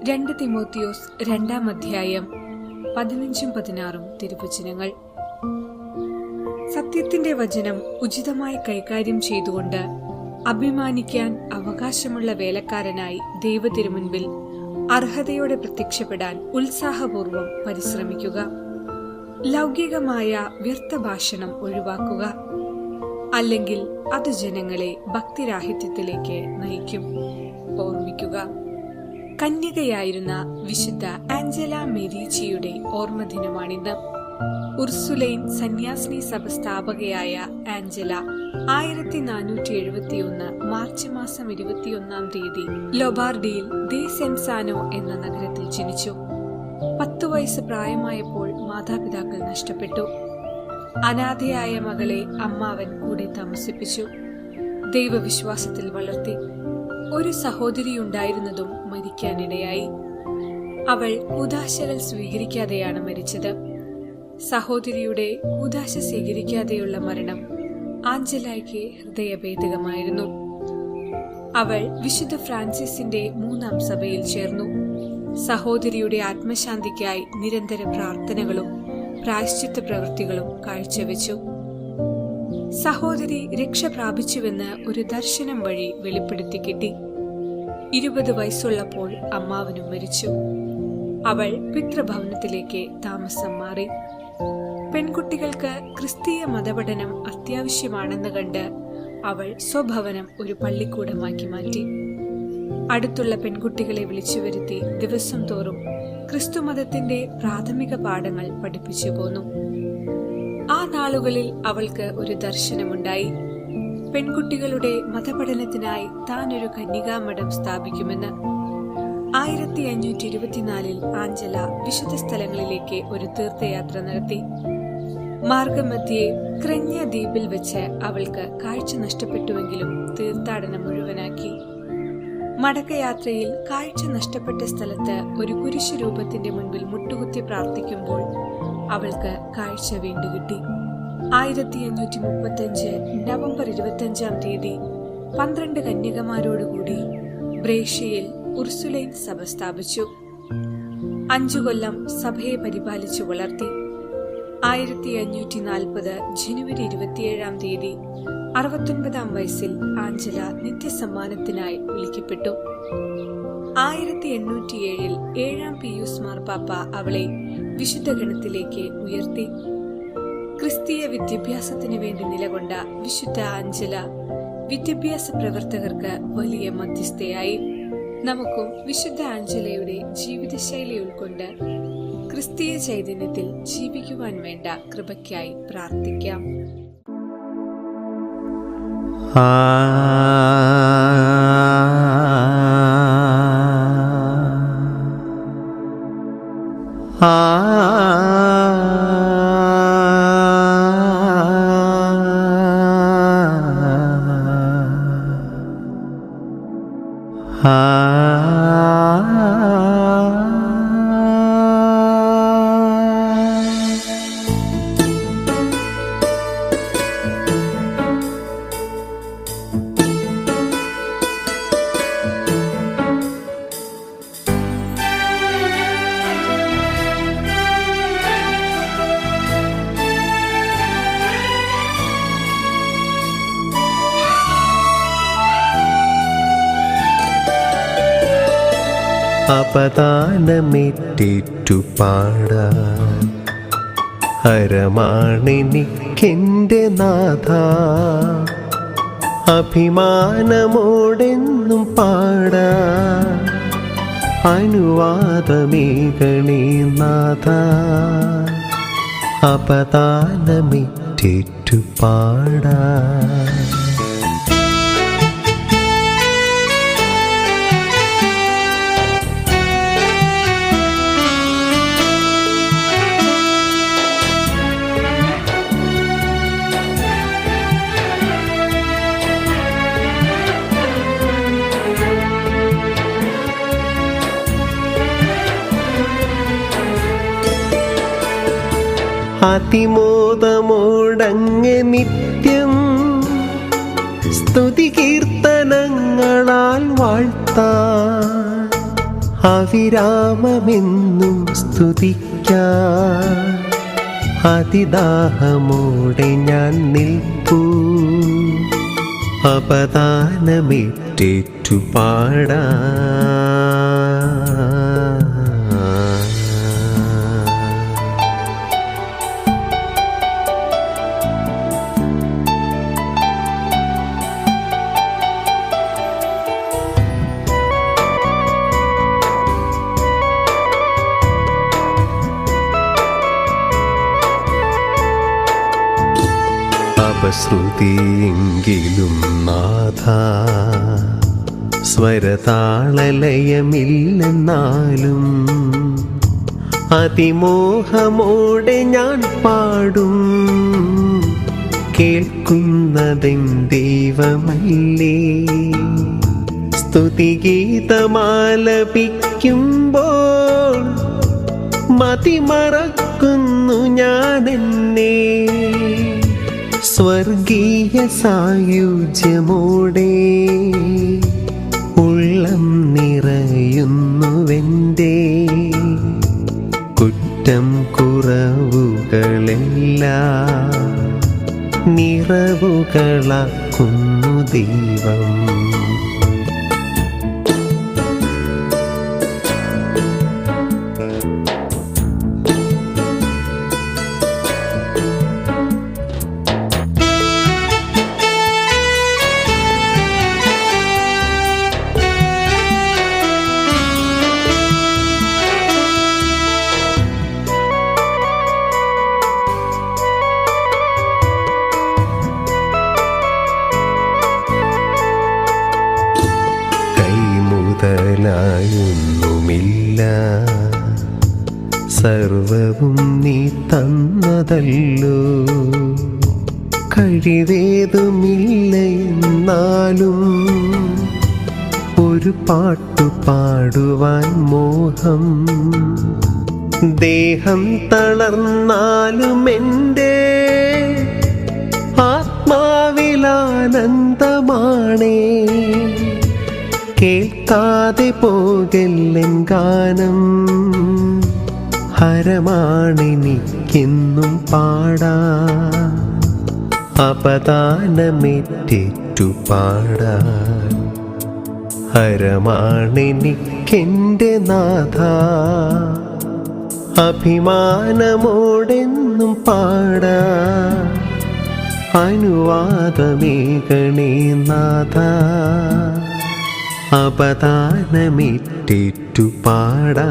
2 തിമോത്തിയോസ് 2-ാം അധ്യായം 15-16 തിരുവചനങ്ങൾ. സത്യത്തിന്റെ വചനം ഉചിതമായി കൈകാര്യം ചെയ്തുകൊണ്ട് അഭിമാനിക്കാൻ അവകാശമുള്ള വേലക്കാരനായി ദൈവത്തിരുമുൻപിൽ അർഹതയോടെ പ്രത്യക്ഷപ്പെടാൻ ഉത്സാഹപൂർവം പരിശ്രമിക്കുക. ലൗകികമായ വ്യർത്ഥ ഭാഷണം ഒഴിവാക്കുക, അല്ലെങ്കിൽ അത് ജനങ്ങളെ ഭക്തിരാഹിത്യത്തിലേക്ക് നയിക്കും. ഓർമ്മിക്കുക, കന്യകയായിരുന്ന വിശുദ്ധ ആഞ്ചല മെരീച്ചിയുടെ ഓർമ്മദിനമാണിന്ന്. ഉർസുലൈൻ സന്യാസിനി സഭ സ്ഥാപകയായ ആഞ്ചല 1471 മാർച്ച് മാസം 21-ാം തീയതി ലൊബാർഡിയിൽ ദേ സെൻസാനോ എന്ന നഗരത്തിൽ ജനിച്ചു. 10 വയസ്സ് പ്രായമായപ്പോൾ മാതാപിതാക്കൾ നഷ്ടപ്പെട്ടു. അനാഥയായ മകളെ അമ്മാവൻ കൂടെ താമസിപ്പിച്ചു. ദൈവവിശ്വാസത്തിൽ വളർത്തി. ഒരു സഹോദരിയുണ്ടായിരുന്നതും മരിക്കാനിടയായി. അവൾ കൂദാശകൾ സ്വീകരിക്കാതെയാണ് മരിച്ചത്. സഹോദരിയുടെ കൂദാശ സ്വീകരിക്കാതെയുള്ള മരണം ആഞ്ചലായ്ക്ക് ഹൃദയഭേദകമായിരുന്നു. അവൾ വിശുദ്ധ ഫ്രാൻസിസിന്റെ 3-ാം സഭയിൽ ചേർന്നു. സഹോദരിയുടെ ആത്മശാന്തിക്കായി നിരന്തര പ്രാർത്ഥനകളും പ്രായശ്ചിത്ത പ്രവൃത്തികളും കാഴ്ചവെച്ചു. സഹോദരി രക്ഷ പ്രാപിച്ചുവെന്ന് ഒരു ദർശനം വഴി വെളിപ്പെടുത്തി കിട്ടി. 20 വയസ്സുള്ളപ്പോൾ അമ്മാവനും മരിച്ചു. അവൾ പിതൃഭവനത്തിലേക്ക് താമസം മാറി. പെൺകുട്ടികൾക്ക് ക്രിസ്തീയ മതപഠനം അത്യാവശ്യമാണെന്ന് കണ്ട് അവൾ സ്വഭവനം ഒരു പള്ളിക്കൂടമാക്കി മാറ്റി. അടുത്തുള്ള പെൺകുട്ടികളെ വിളിച്ചു വരുത്തി ദിവസം തോറും ക്രിസ്തുമതത്തിന്റെ പ്രാഥമിക പാഠങ്ങൾ പഠിപ്പിച്ചു പോന്നു. ആ നാളുകളിൽ അവൾക്ക് ഒരു ദർശനമുണ്ടായി. പെൺകുട്ടികളുടെ മതപഠനത്തിനായി താൻ ഒരു കന്യകാമഠം സ്ഥാപിക്കുമെന്ന്. 1524 ആഞ്ചല വിശുദ്ധ സ്ഥലങ്ങളിലേക്ക് ഒരു തീർത്ഥയാത്ര നടത്തി. മാർഗമധ്യേ ക്രെഞ്ഞ ദ്വീപിൽ വെച്ച് അവൾക്ക് കാഴ്ച നഷ്ടപ്പെട്ടുവെങ്കിലും തീർത്ഥാടനം മുഴുവനാക്കി. മടക്കയാത്രയിൽ കാഴ്ച നഷ്ടപ്പെട്ട സ്ഥലത്ത് ഒരു കുരിശു രൂപത്തിന്റെ മുൻപിൽ മുട്ടുകുത്തി പ്രാർത്ഥിക്കുമ്പോൾ അവൾക്ക് കാഴ്ച വീണ്ടുകിട്ടി. 1535 നവംബർ 25-ാം തീയതി 12 കന്യകമാരോടുകൂടി ബ്രേഷ്യയിൽ ഉർസുലൈൻ സഭ സ്ഥാപിച്ചു. 5 കൊല്ലം സഭയെ പരിപാലിച്ചു വളർത്തി. 1540 ജനുവരി 27-ാം തീയതി 69-ാം വയസ്സിൽ ആഞ്ചല നിത്യസമ്മാനത്തിനായി വിളിക്കപ്പെട്ടു. 1807 7-ാം പിയൂസ് മാർപ്പാപ്പ അവളെ വിശുദ്ധ ഗണത്തിലേക്ക് ഉയർത്തി. ക്രിസ്തീയ വിദ്യാഭ്യാസത്തിന് വേണ്ടി നിലകൊണ്ട വിശുദ്ധ ആഞ്ചല വിദ്യാഭ്യാസ പ്രവർത്തകർക്ക് വലിയ മധ്യസ്ഥയായി. നമുക്കും വിശുദ്ധ ആഞ്ചലയുടെ ജീവിതശൈലി ഉൾക്കൊണ്ട് ക്രിസ്തീയ ചൈതന്യത്തിൽ ജീവിക്കുവാൻ വേണ്ട കൃപയ്ക്കായി പ്രാർത്ഥിക്കാം. അപദാനമേറ്റേറ്റു പാടാം ഹരമാണെനിക്കെന്റെ നാഥ, അഭിമാനമോടെന്നും പാടാം അനുവാദമേകണേ നാഥ. അപദാനമേറ്റേറ്റു പാടാം. അതിമോദമോടങ്ങ് നിത്യം സ്തുതി കീർത്തനങ്ങളാൽ വാഴ്ത്താൻ അവിരാമമെന്നും സ്തുതിക്കാൻ അതിദാഹമോടെ ഞാൻ നിൽപ്പൂ അപദാനമേറ്റേറ്റു പാടാ. അപശ്രുതിയെങ്കിലും നാഥ സ്വരതാളലയമില്ലെന്നാലും അതിമോഹമോടെ ഞാൻ പാടും. കേൾക്കുന്നതെൻ ദൈവമല്ലേ, സ്തുതിഗീതമാലപിക്കുമ്പോൾ മതിമറക്കുന്നു ഞാനെന്നെ. സ്വർഗീയ സായുജ്യമോടെ ഉള്ളം നിറയുന്നുവെൻ്റെ. കുറ്റം കുറവുകളെല്ലാം നിറവുകളാക്കുന്നു ദൈവം. ൊന്നുമില്ല, സർവവും നീ തന്നതല്ലോ. കഴിവേതുമില്ല എന്നാലും ഒരു പാട്ടു പാടുവാൻ മോഹം. ദേഹം തളർന്നാലും എൻ്റെ ആത്മാവിലാനന്ദമാണേ. കേൾക്കാതെ പോകല്ലെൻ ഗാനം, ഹരമാണെനിക്കെന്നും പാടാ. അപദാനമേറ്റേറ്റു പാടാൻ ഹരമാണെനിക്കെൻ്റെ നാഥ. അഭിമാനമോടെന്നും പാടാ. അനുവാദമേകണേ നാഥ. അപദാനമേറ്റേറ്റു പാടാ.